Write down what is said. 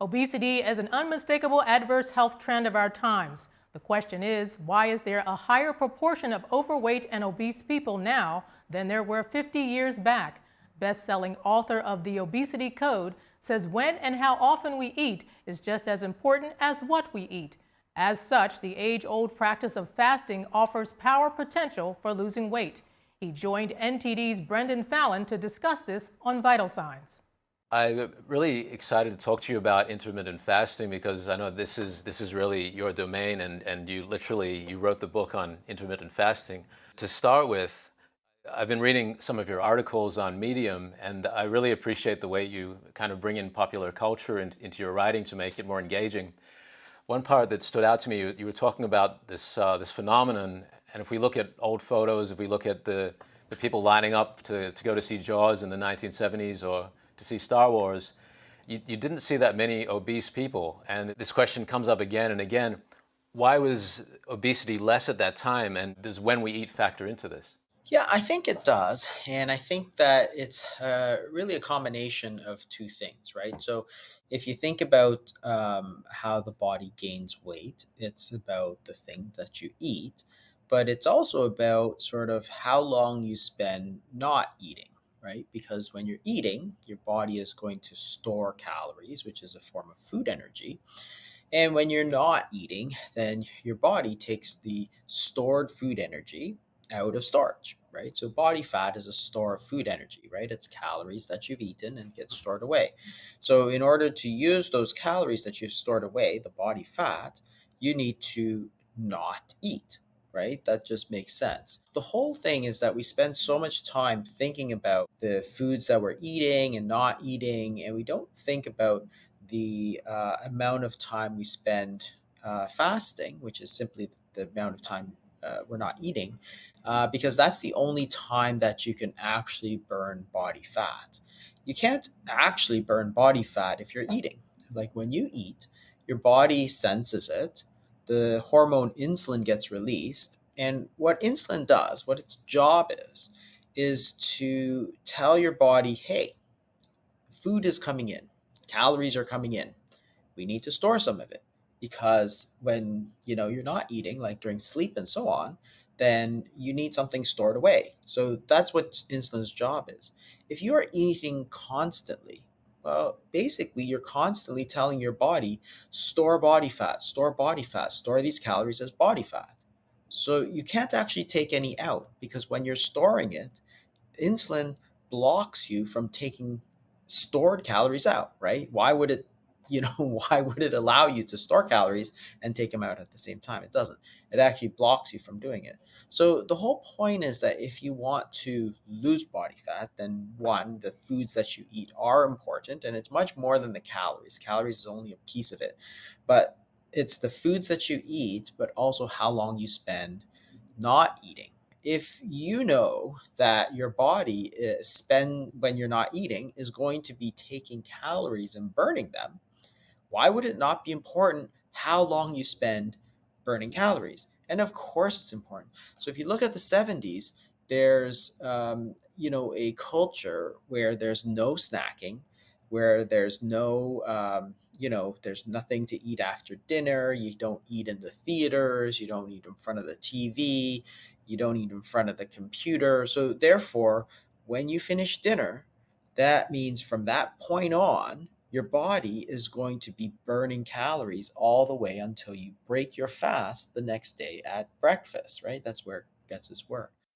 Obesity is an unmistakable adverse health trend of our times. The question is, why is there a higher proportion of overweight and obese people now than there were 50 years back? Best-selling author of The Obesity Code says when and how often we eat is just as important as what we eat. As such, the age-old practice of fasting offers power potential for losing weight. He joined NTD's Brendon Fallon to discuss this on Vital Signs. I'm really excited to talk to you about intermittent fasting because I know this is really your domain, and you wrote the book on intermittent fasting. To start with, I've been reading some of your articles on Medium, and I really appreciate the way you kind of bring in popular culture into your writing to make it more engaging. One part that stood out to me, you were talking about this phenomenon, and if we look at old photos, if we look at the people lining up to go to see Jaws in the 1970s or to see Star Wars, you didn't see that many obese people. And this question comes up again and again. Why was obesity less at that time? And does when we eat factor into this? Yeah, I think it does. And I think that it's really a combination of two things, right? So if you think about how the body gains weight, it's about the thing that you eat, but it's also about sort of how long you spend not eating, right? Because when you're eating, your body is going to store calories, which is a form of food energy. And when you're not eating, then your body takes the stored food energy out of storage, right? So body fat is a store of food energy, right? It's calories that you've eaten and get stored away. So in order to use those calories that you've stored away, the body fat, you need to not eat, right? That just makes sense. The whole thing is that we spend so much time thinking about the foods that we're eating and not eating, and we don't think about the amount of time we spend fasting, which is simply the amount of time we're not eating, because that's the only time that you can actually burn body fat. You can't actually burn body fat if you're eating. Like when you eat, your body senses it, the hormone insulin gets released. And what insulin does, what its job is to tell your body, hey, food is coming in, calories are coming in, we need to store some of it, because when you're not eating, like during sleep and so on, then you need something stored away. So that's what insulin's job is. If you are eating constantly, well, basically you're constantly telling your body, store body fat, store body fat, store these calories as body fat. So you can't actually take any out, because when you're storing it, insulin blocks you from taking stored calories out, right? Why would it, why would it allow you to store calories and take them out at the same time? It doesn't. It actually blocks you from doing it. So the whole point is that if you want to lose body fat, then one, the foods that you eat are important, and it's much more than the calories. Calories is only a piece of it, but it's the foods that you eat, but also how long you spend not eating. If you know that your body spend when you're not eating is going to be taking calories and burning them, why would it not be important how long you spend burning calories? And of course it's important. So if you look at the 70s, there's a culture where there's no snacking, where there's no there's nothing to eat after dinner. You don't eat in the theaters, you don't eat in front of the TV, you don't eat in front of the computer. So therefore, when you finish dinner, that means from that point on, your body is going to be burning calories all the way until you break your fast the next day at breakfast, right? That's where it gets its work.